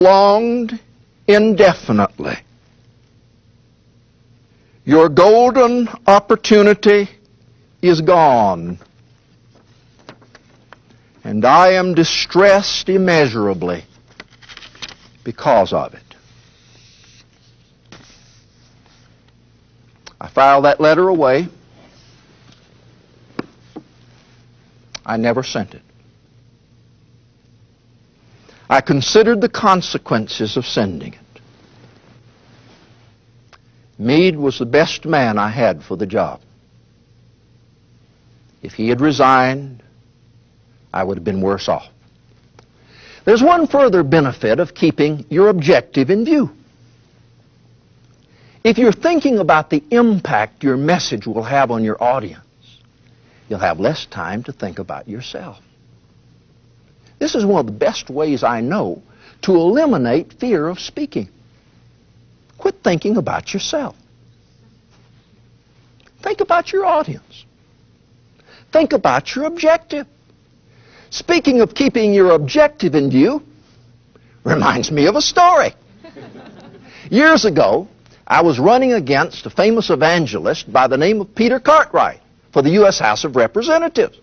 prolonged indefinitely. Your golden opportunity is gone. And I am distressed immeasurably because of it. I filed that letter away. I never sent it. I considered the consequences of sending it. Meade was the best man I had for the job. If he had resigned, I would have been worse off. There's one further benefit of keeping your objective in view. If you're thinking about the impact your message will have on your audience, you'll have less time to think about yourself. This is one of the best ways I know to eliminate fear of speaking. Quit thinking about yourself. Think about your audience. Think about your objective. Speaking of keeping your objective in view, reminds me of a story. Years ago, I was running against a famous evangelist by the name of Peter Cartwright for the U.S. House of Representatives.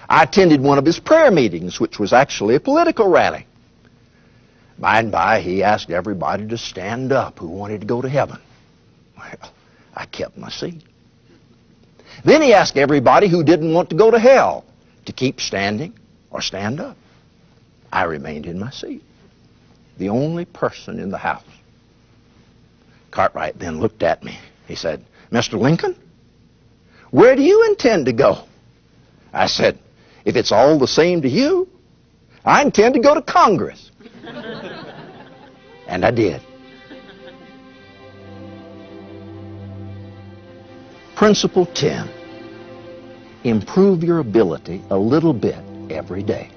I attended one of his prayer meetings, which was actually a political rally. By and by, he asked everybody to stand up who wanted to go to heaven. Well, I kept my seat. Then he asked everybody who didn't want to go to hell to keep standing or stand up. I remained in my seat, the only person in the house. Cartwright then looked at me. He said, "Mr. Lincoln, where do you intend to go?" I said, "If it's all the same to you, I intend to go to Congress." And I did. Principle 10. Improve your ability a little bit every day.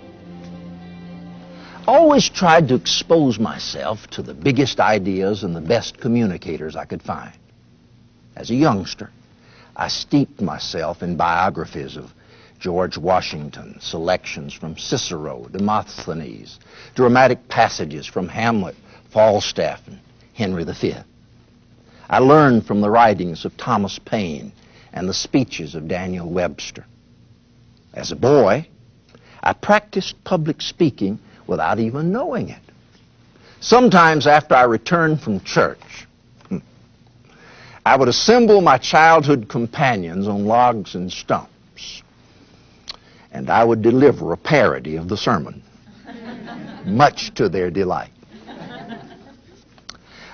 I always tried to expose myself to the biggest ideas and the best communicators I could find. As a youngster, I steeped myself in biographies of George Washington, selections from Cicero, Demosthenes, dramatic passages from Hamlet, Falstaff, and Henry V. I learned from the writings of Thomas Paine and the speeches of Daniel Webster. As a boy, I practiced public speaking without even knowing it. Sometimes after I returned from church, I would assemble my childhood companions on logs and stumps, and I would deliver a parody of the sermon, much to their delight.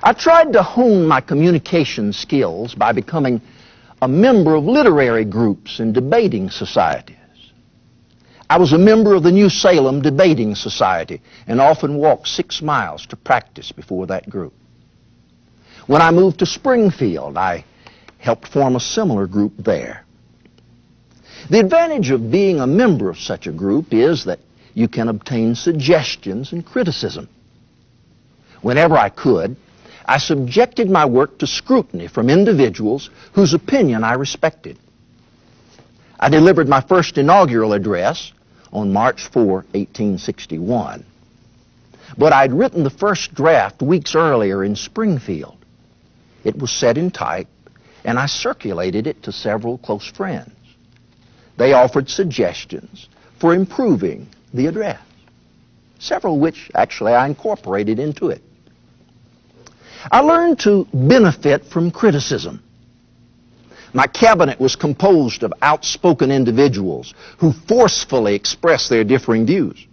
I tried to hone my communication skills by becoming a member of literary groups and debating societies. I was a member of the New Salem Debating Society and often walked 6 miles to practice before that group. When I moved to Springfield, I helped form a similar group there. The advantage of being a member of such a group is that you can obtain suggestions and criticism. Whenever I could, I subjected my work to scrutiny from individuals whose opinion I respected. I delivered my first inaugural address on March 4, 1861. But I'd written the first draft weeks earlier in Springfield. It was set in type, and I circulated it to several close friends. They offered suggestions for improving the address, several which actually I incorporated into it. I learned to benefit from criticism. My cabinet was composed of outspoken individuals who forcefully expressed their differing views.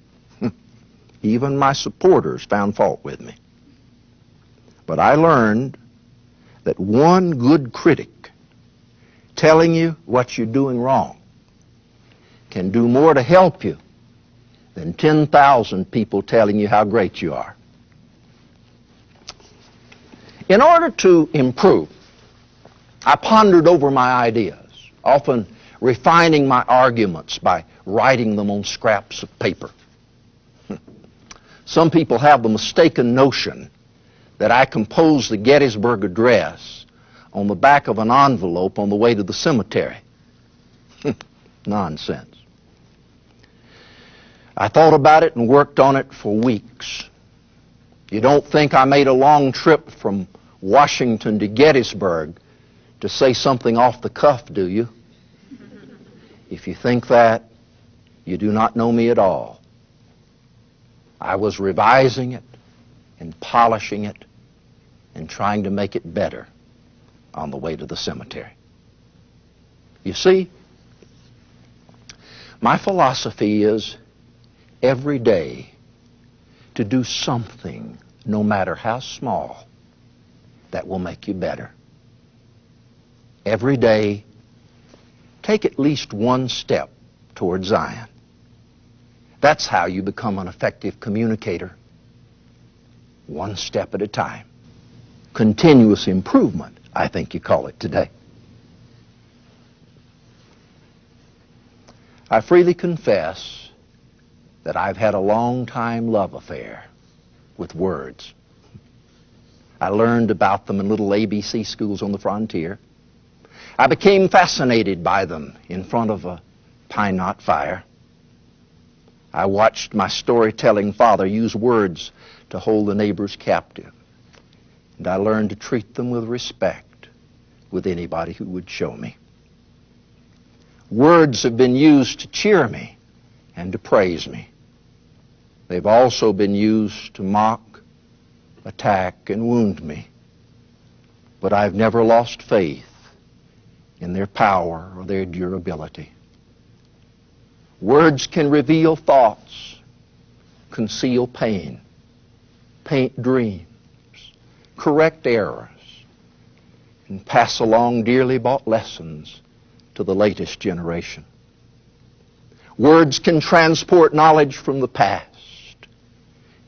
Even my supporters found fault with me. But I learned that one good critic telling you what you're doing wrong can do more to help you than 10,000 people telling you how great you are. In order to improve, I pondered over my ideas, often refining my arguments by writing them on scraps of paper. Some people have the mistaken notion that I composed the Gettysburg Address on the back of an envelope on the way to the cemetery. Nonsense. I thought about it and worked on it for weeks. You don't think I made a long trip from Washington to Gettysburg to say something off the cuff, do you? If you think that, you do not know me at all. I was revising it and polishing it and trying to make it better on the way to the cemetery. You see, my philosophy is every day to do something, no matter how small, that will make you better. Every day, take at least one step toward Zion. That's how you become an effective communicator. One step at a time. Continuous improvement, I think you call it today. I freely confess that I've had a long-time love affair with words. I learned about them in little ABC schools on the frontier. I became fascinated by them in front of a pine knot fire. I watched my storytelling father use words to hold the neighbors captive. And I learned to treat them with respect with anybody who would show me. Words have been used to cheer me and to praise me. They've also been used to mock, attack, and wound me. But I've never lost faith in their power or their durability. Words can reveal thoughts, conceal pain, paint dreams, correct errors, and pass along dearly bought lessons to the latest generation. Words can transport knowledge from the past,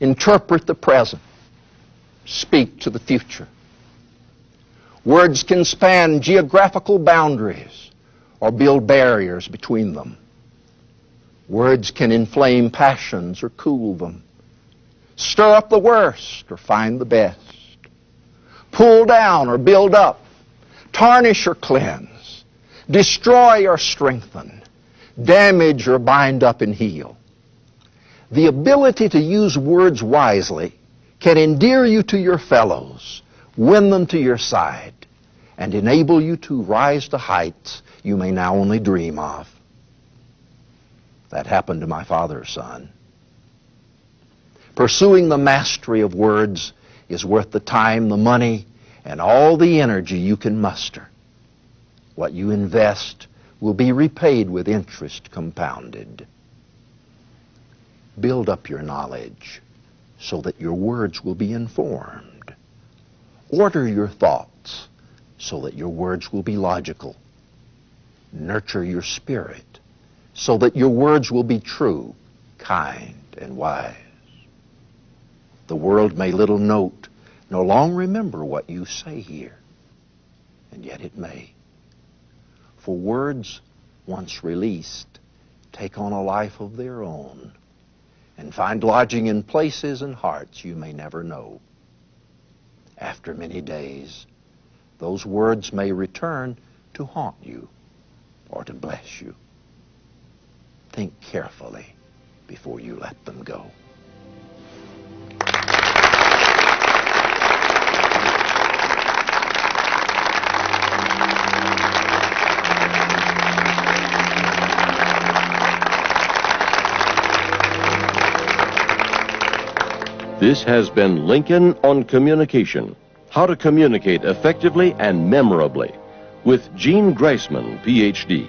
interpret the present, speak to the future. Words can span geographical boundaries or build barriers between them. Words can inflame passions or cool them, stir up the worst or find the best, pull down or build up, tarnish or cleanse, destroy or strengthen, damage or bind up and heal. The ability to use words wisely can endear you to your fellows, win them to your side, and enable you to rise to heights you may now only dream of. That happened to my father's son. Pursuing the mastery of words is worth the time, the money, and all the energy you can muster. What you invest will be repaid with interest compounded. Build up your knowledge so that your words will be informed. Order your thoughts so that your words will be logical. Nurture your spirit so that your words will be true, kind, and wise. The world may little note, nor long remember what you say here, and yet it may. For words, once released, take on a life of their own, and find lodging in places and hearts you may never know. After many days, those words may return to haunt you or to bless you. Think carefully before you let them go. This has been Lincoln on Communication. How to communicate effectively and memorably with Gene Greisman, Ph.D.